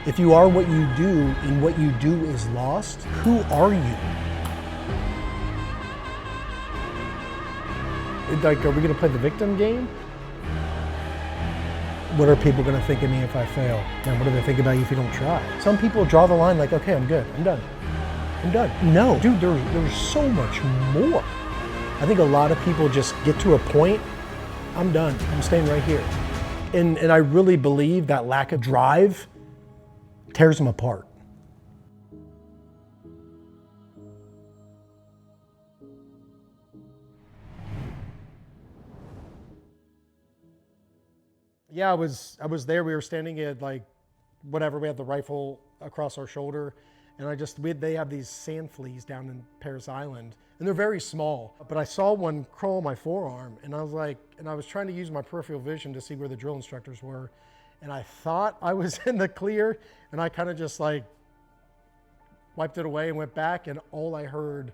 If you are what you do and what you do is lost, who are you? Like, are we gonna play the victim game? What are people gonna think of me if I fail? And what do they think about you if you don't try? Some people draw the line like, okay, I'm good, I'm done. I'm done. No, dude, there's so much more. I think a lot of people just get to a point, I'm done, I'm staying right here. And I really believe that lack of drive tears them apart. Yeah, I was there. We were standing at like whatever. We had the rifle across our shoulder, and they have these sand fleas down in Parris Island, and they're very small. But I saw one crawl on my forearm, and I was trying to use my peripheral vision to see where the drill instructors were, and I thought I was in the clear, and I kind of just like wiped it away and went back, and all I heard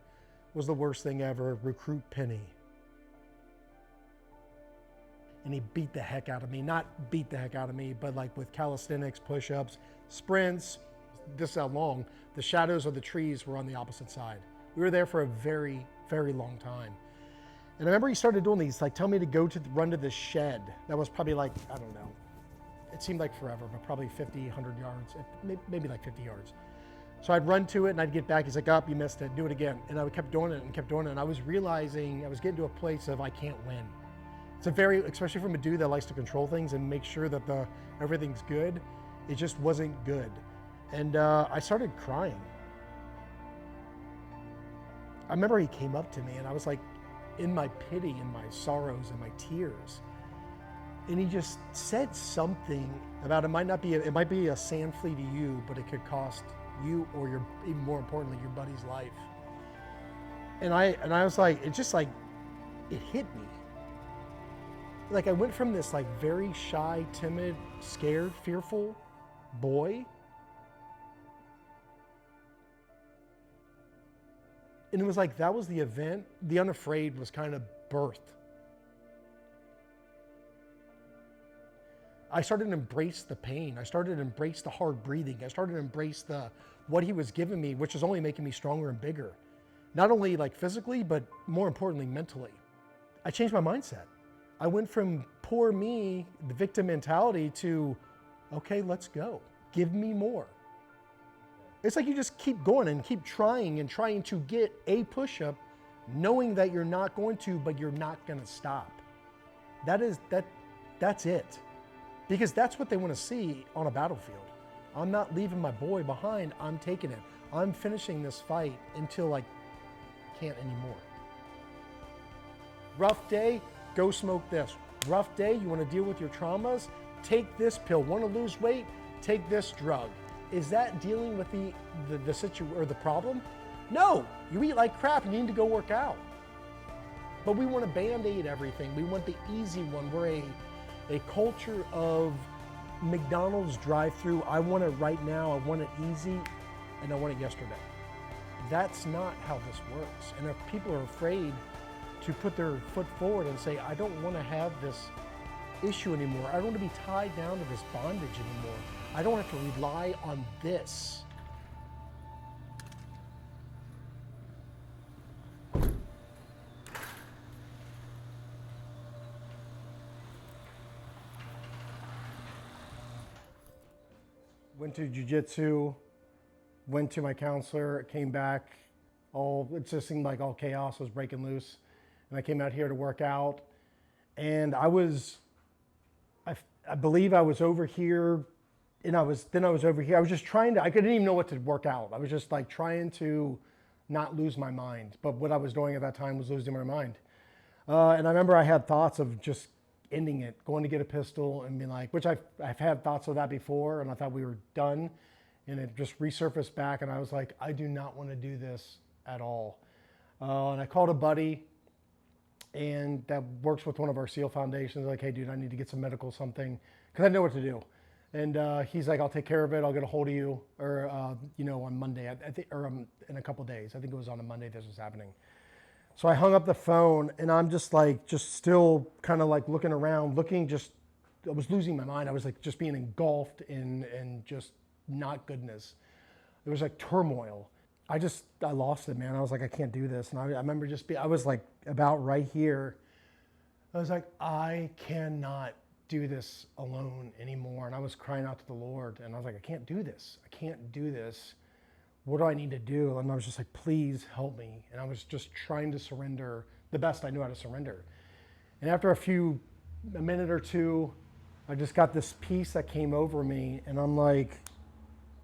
was the worst thing ever: "Recruit Penny." And he beat the heck out of me. Not beat the heck out of me, but like with calisthenics, push-ups, sprints. This is how long. The shadows of the trees were on the opposite side. We were there for a very, very long time. And I remember he started doing these, like tell me to run to this shed. That was probably like, I don't know. It seemed like forever, but probably 50, 100 yards, maybe like 50 yards. So I'd run to it and I'd get back. He's like, "Up, you missed it, do it again." And I kept doing it and kept doing it. And I was realizing, I was getting to a place of I can't win. It's especially from a dude that likes to control things and make sure that everything's good, it just wasn't good. And I started crying. I remember he came up to me and I was like in my pity and my sorrows and my tears. And he just said something about it might be a sand flea to you, but it could cost you or even more importantly, your buddy's life. And I was like, it hit me. Like I went from this like very shy, timid, scared, fearful boy, and it was like that was the event. The Unafraid was kind of birthed. I started to embrace the pain. I started to embrace the hard breathing. I started to embrace what he was giving me, which is only making me stronger and bigger. Not only like physically, but more importantly, mentally. I changed my mindset. I went from poor me, the victim mentality, to, okay, let's go. Give me more. It's like you just keep going and keep trying and trying to get a push-up, knowing that you're not going to, but you're not gonna stop. That's it. Because that's what they wanna see on a battlefield. I'm not leaving my boy behind, I'm taking it. I'm finishing this fight until I can't anymore. Rough day, go smoke this. Rough day, you want to deal with your traumas? Take this pill. Want to lose weight? Take this drug. Is that dealing with the situation or the problem? No, you eat like crap and you need to go work out. But we want to band-aid everything. We want the easy one. We're a culture of McDonald's drive-through. I want it right now, I want it easy, and I want it yesterday. That's not how this works. And if people are afraid to put their foot forward and say, I don't want to have this issue anymore. I don't want to be tied down to this bondage anymore. I don't have to rely on this. Went to jiu-jitsu, went to my counselor, came back, it just seemed like all chaos was breaking loose. And I came out here to work out, and I believe I was over here, and I was over here. I was just I didn't even know what to work out. I was just like trying to not lose my mind. But what I was doing at that time was losing my mind. And I remember I had thoughts of just ending it, going to get a pistol and being like, which I've had thoughts of that before, and I thought we were done. And it just resurfaced back, and I was like, I do not want to do this at all. And I called a buddy, and that works with one of our SEAL foundations. Like, hey, dude, I need to get some medical something, because I know what to do. And he's like, I'll take care of it. I'll get a hold of you, or on Monday, I think, or in a couple days. I think it was on a Monday this was happening. So I hung up the phone, and I'm just still kind of like looking around, I was losing my mind. I was like just being engulfed in just not goodness. It was like turmoil. I lost it, man. I was like, I can't do this. And I remember I was like about right here. I was like, I cannot do this alone anymore. And I was crying out to the Lord, and I was like, I can't do this. I can't do this. What do I need to do? And I was just like, please help me. And I was just trying to surrender the best I knew how to surrender. And after a minute or two, I just got this peace that came over me, and I'm like,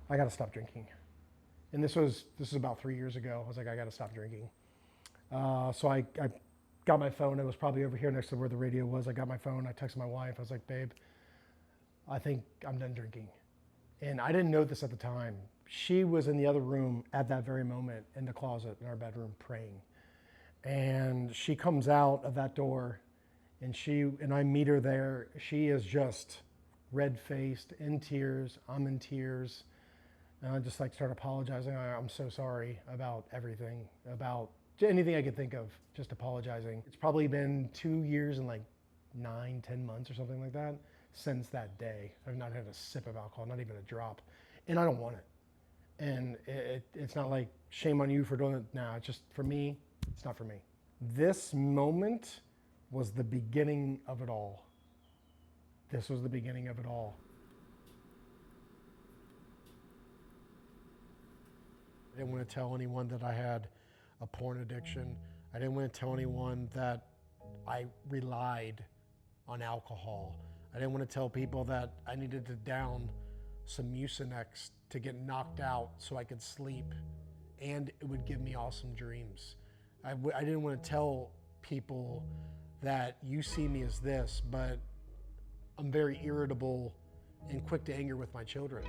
I got to stop drinking. And this is about 3 years ago. I was like, I got to stop drinking. So I got my phone. It was probably over here next to where the radio was. I got my phone. I texted my wife. I was like, babe, I think I'm done drinking. And I didn't know this at the time. She was in the other room at that very moment in the closet in our bedroom praying. And she comes out of that door, and I meet her there. She is just red-faced, in tears. I'm in tears. And I just like start apologizing. I'm so sorry about everything, about anything I could think of, just apologizing. It's probably been 2 years and like 9-10 months or something like that since that day. I've not had a sip of alcohol, not even a drop. And I don't want it. And it's not like shame on you for doing it. Nah, it's just for me, it's not for me. This moment was the beginning of it all. This was the beginning of it all. I didn't want to tell anyone that I had a porn addiction. I didn't want to tell anyone that I relied on alcohol. I didn't want to tell people that I needed to down some Mucinex to get knocked out so I could sleep and it would give me awesome dreams. I didn't want to tell people that you see me as this, but I'm very irritable and quick to anger with my children.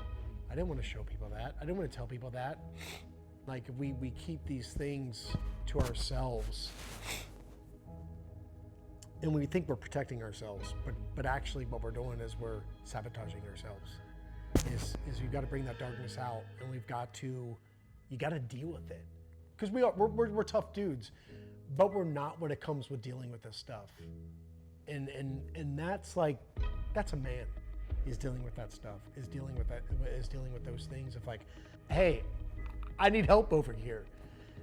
I didn't want to show people that. I didn't want to tell people that. Like we keep these things to ourselves and we think we're protecting ourselves, but actually what we're doing is we're sabotaging ourselves. Is you got to bring that darkness out, and you got to deal with it. Because we're tough dudes, but we're not when it comes with dealing with this stuff. And that's a man is dealing with that stuff, is dealing with those things of like, hey, I need help over here.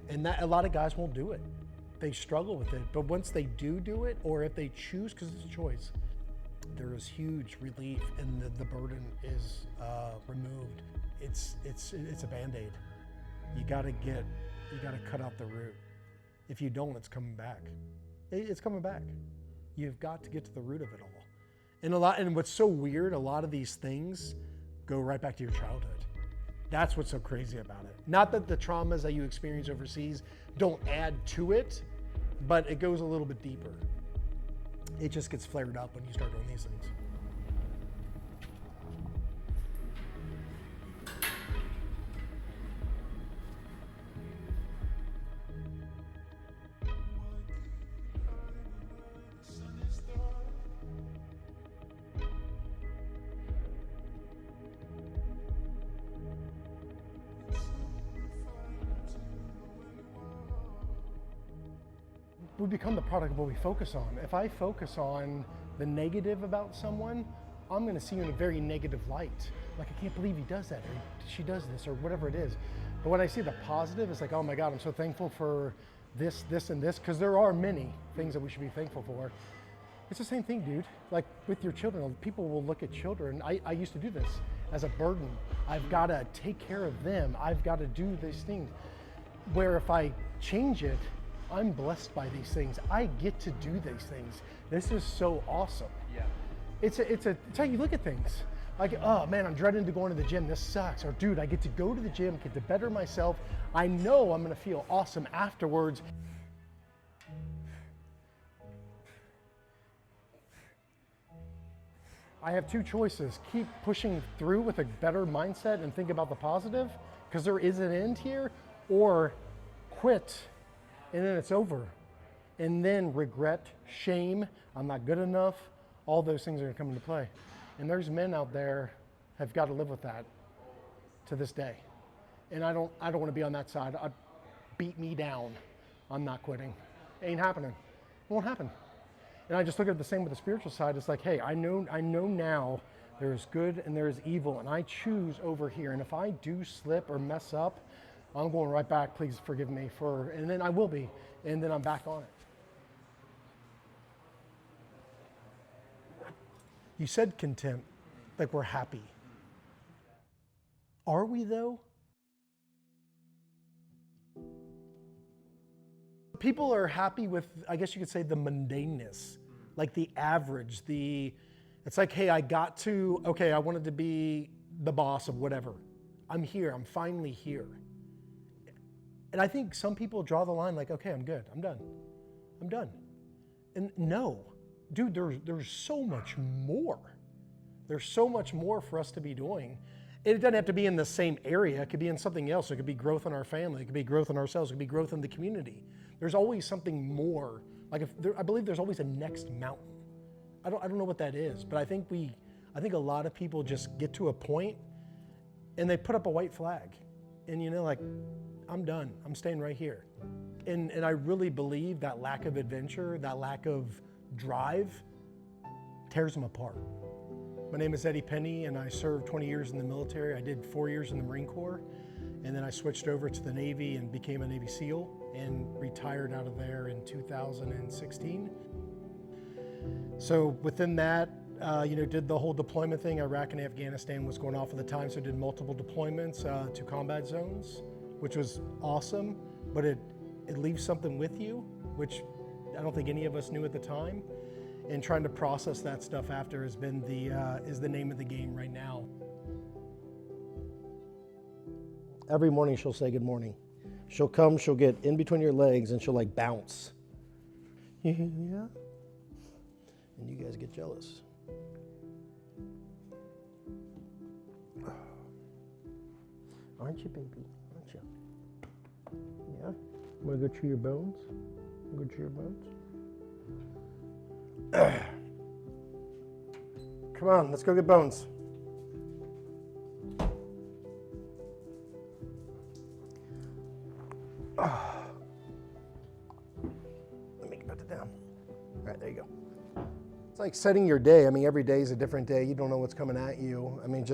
And that a lot of guys won't do it. They struggle with it, but once they do it, or if they choose, because it's a choice, there is huge relief and the burden is removed. It's a Band-Aid. You gotta cut out the root. If you don't, it's coming back. It's coming back. You've got to get to the root of it all. And what's so weird, a lot of these things go right back to your childhood. That's what's so crazy about it. Not that the traumas that you experience overseas don't add to it, but it goes a little bit deeper. It just gets flared up when you start doing these things. We become the product of what we focus on. If I focus on the negative about someone, I'm going to see you in a very negative light. Like, I can't believe he does that, or she does this, or whatever it is. But when I see the positive, it's like, oh my God, I'm so thankful for this, and this, because there are many things that we should be thankful for. It's the same thing, dude. Like with your children, people will look at children. I used to do this as a burden. I've got to take care of them. I've got to do these things. Where if I change it, I'm blessed by these things. I get to do these things. This is so awesome. Yeah. It's how you look at things. Like, oh man, I'm dreading to go into the gym. This sucks. Or dude, I get to go to the gym, get to better myself. I know I'm gonna feel awesome afterwards. I have two choices. Keep pushing through with a better mindset and think about the positive, because there is an end here, or quit and then it's over. And then regret, shame, I'm not good enough, all those things are gonna come into play. And there's men out there have got to live with that to this day. And I don't wanna be on that side. Beat me down. I'm not quitting. It ain't happening. It won't happen. And I just look at it the same with the spiritual side. It's like, hey, I know now There is good and there is evil, and I choose over here. And if I do slip or mess up, I'm going right back. Please forgive me and then I will be, and then I'm back on it. You said content, like we're happy. Are we though? People are happy with, I guess you could say, the mundaneness, like the average, it's like, hey, I wanted to be the boss of whatever. I'm here, I'm finally here. And I think some people draw the line like, okay, I'm good, I'm done. And no, dude, there's so much more. There's so much more for us to be doing. It doesn't have to be in the same area. It could be in something else. It could be growth in our family. It could be growth in ourselves. It could be growth in the community. There's always something more. I believe there's always a next mountain. I don't know what that is, but I think a lot of people just get to a point and they put up a white flag, and like, I'm done. I'm staying right here. And I really believe that lack of adventure, that lack of drive, tears them apart. My name is Eddie Penney, and I served 20 years in the military. I did 4 years in the Marine Corps, and then I switched over to the Navy and became a Navy SEAL and retired out of there in 2016. So within that, did the whole deployment thing. Iraq and Afghanistan was going off at the time, so I did multiple deployments to combat zones, which was awesome, but it leaves something with you, which I don't think any of us knew at the time. And trying to process that stuff after has been is the name of the game right now. Every morning she'll say good morning. She'll come, she'll get in between your legs, and she'll like bounce. Yeah. And you guys get jealous. Aren't you, baby? Aren't you? Yeah? Want to go chew your bones? Want to go chew your bones? Come on, let's go get bones. Let me put it down. All right, there you go. It's like setting your day. I mean, every day is a different day. You don't know what's coming at you. I mean,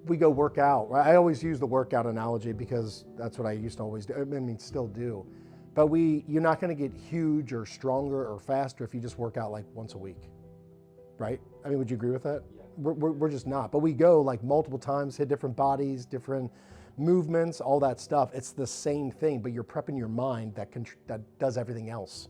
we go work out. I always use the workout analogy because that's what I used to always do. I mean, still do. But you're not going to get huge or stronger or faster if you just work out like once a week, right? I mean, would you agree with that? Yeah. We're just not. But we go like multiple times, hit different bodies, different movements, all that stuff. It's the same thing, but you're prepping your mind that does everything else.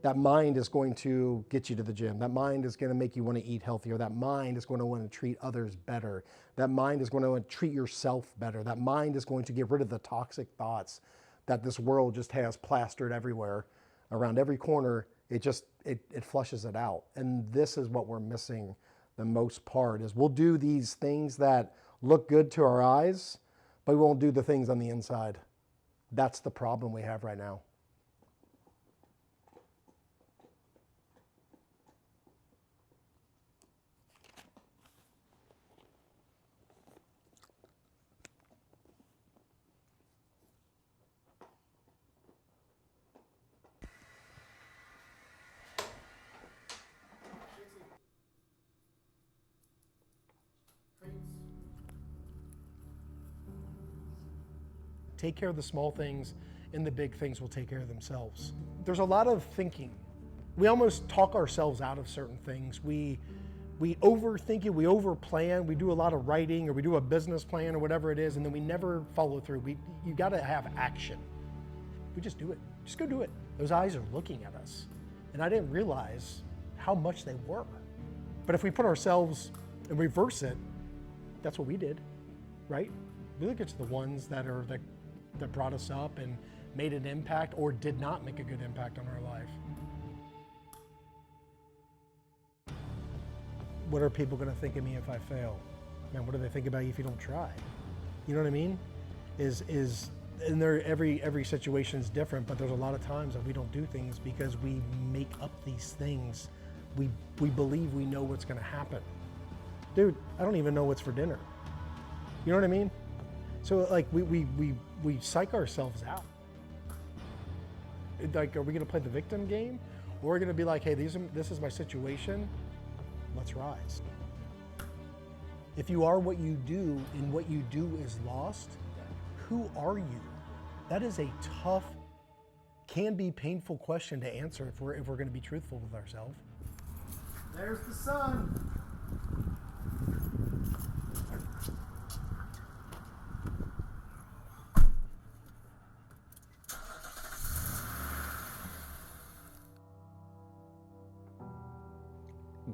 That mind is going to get you to the gym. That mind is going to make you want to eat healthier. That mind is going to want to treat others better. That mind is going to want to treat yourself better. That mind is going to get rid of the toxic thoughts that this world just has plastered everywhere, around every corner. It flushes it out. And this is what we're missing the most part, is we'll do these things that look good to our eyes, but we won't do the things on the inside. That's the problem we have right now. Take care of the small things, and the big things will take care of themselves. There's a lot of thinking. We almost talk ourselves out of certain things. We overthink it, we overplan, we do a lot of writing, or we do a business plan or whatever it is, and then we never follow through. You gotta have action. We just do it. Just go do it. Those eyes are looking at us. And I didn't realize how much they were. But if we put ourselves and reverse it, that's what we did, right? We look at the ones that brought us up and made an impact or did not make a good impact on our life. What are people going to think of me if I fail? Man, what do they think about you if you don't try? You know what I mean? And every situation is different, but there's a lot of times that we don't do things because we make up these things. We believe we know what's going to happen. Dude, I don't even know what's for dinner. You know what I mean? So like we psych ourselves out. Like, are we going to play the victim game, or are we going to be like, hey, this is my situation. Let's rise. If you are what you do and what you do is lost, who are you? That is a tough, can be painful question to answer if we're going to be truthful with ourselves. There's the sun.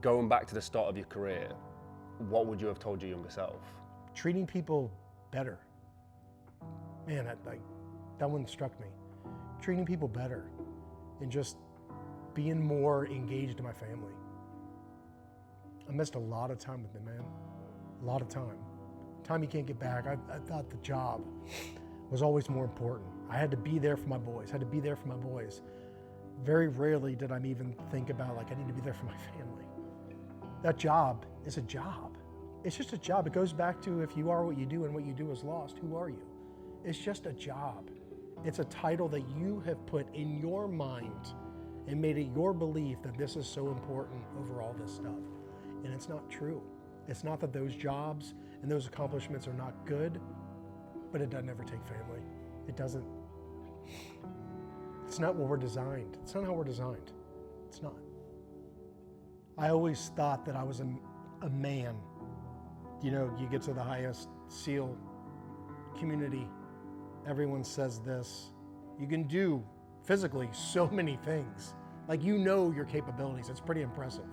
Going back to the start of your career, what would you have told your younger self? Treating people better. Man, that one struck me. Treating people better and just being more engaged in my family. I missed a lot of time with them, man. A lot of time. Time you can't get back. I thought the job was always more important. I had to be there for my boys, Very rarely did I even think about, like, I need to be there for my family. That job is a job. It's just a job. It goes back to, if you are what you do and what you do is lost, who are you? It's just a job. It's a title that you have put in your mind and made it your belief that this is so important over all this stuff. And it's not true. It's not that those jobs and those accomplishments are not good, but it doesn't ever take family. It doesn't. It's not what we're designed. It's not how we're designed. It's not. I always thought that I was a man. You know, you get to the highest SEAL community, everyone says this. You can do physically so many things. Like, you know your capabilities. It's pretty impressive.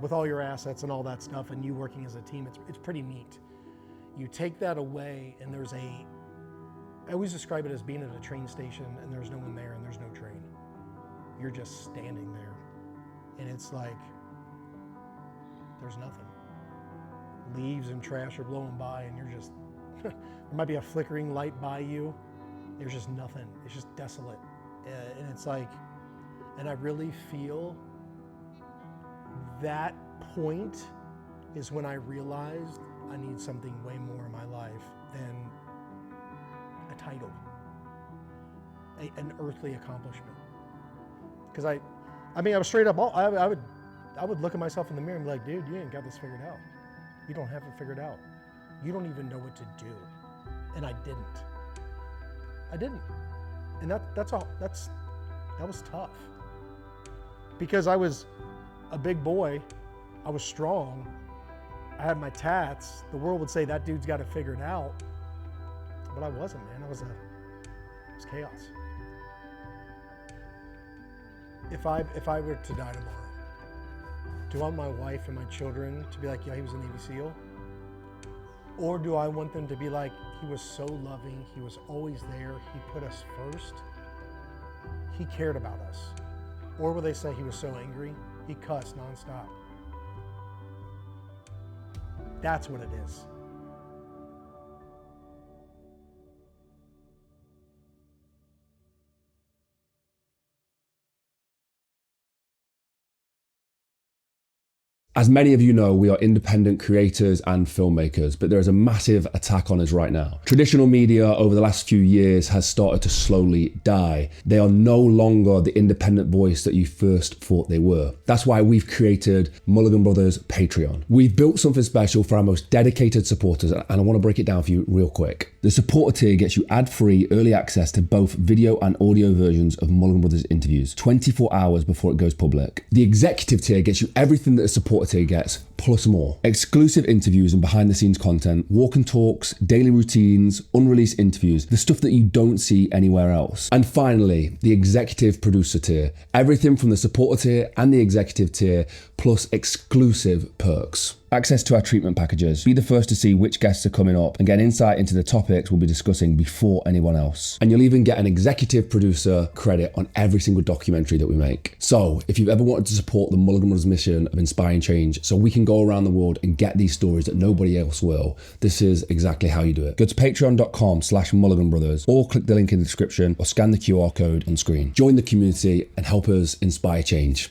With all your assets and all that stuff and you working as a team, it's pretty neat. You take that away and I always describe it as being at a train station and there's no one there and there's no train. You're just standing there and it's like, there's nothing. Leaves and trash are blowing by and you're just, there might be a flickering light by you. There's just nothing. It's just desolate. And it's like, and I really feel that point is when I realized I need something way more in my life than a title, an earthly accomplishment. Because I mean, I was straight up, I would look at myself in the mirror and be like, dude, you ain't got this figured out. You don't have it figured out. You don't even know what to do. And I didn't. And that was tough. Because I was a big boy, I was strong, I had my tats. The world would say that dude's got it figured out. But I wasn't, man. It was chaos. If I were to die tomorrow, do I want my wife and my children to be like, yeah, he was a Navy SEAL? Or do I want them to be like, he was so loving, he was always there, he put us first, he cared about us? Or will they say he was so angry, he cussed nonstop? That's what it is. As many of you know, we are independent creators and filmmakers, but there is a massive attack on us right now. Traditional media over the last few years has started to slowly die. They are no longer the independent voice that you first thought they were. That's why we've created Mulligan Brothers Patreon. We've built something special for our most dedicated supporters, and I want to break it down for you real quick. The supporter tier gets you ad-free early access to both video and audio versions of Mulligan Brothers interviews 24 hours before it goes public. The executive tier gets you everything that a supporter tier gets, plus more. Exclusive interviews and behind the scenes content, walk and talks, daily routines, unreleased interviews, the stuff that you don't see anywhere else. And finally, the executive producer tier. Everything from the supporter tier and the executive tier, plus exclusive perks. Access to our treatment packages. Be the first to see which guests are coming up and get insight into the topics we'll be discussing before anyone else. And you'll even get an executive producer credit on every single documentary that we make. So if you've ever wanted to support the Mulligan Brothers mission of inspiring change so we can go around the world and get these stories that nobody else will, this is exactly how you do it. Go to patreon.com/MulliganBrothers or click the link in the description or scan the QR code on screen. Join the community and help us inspire change.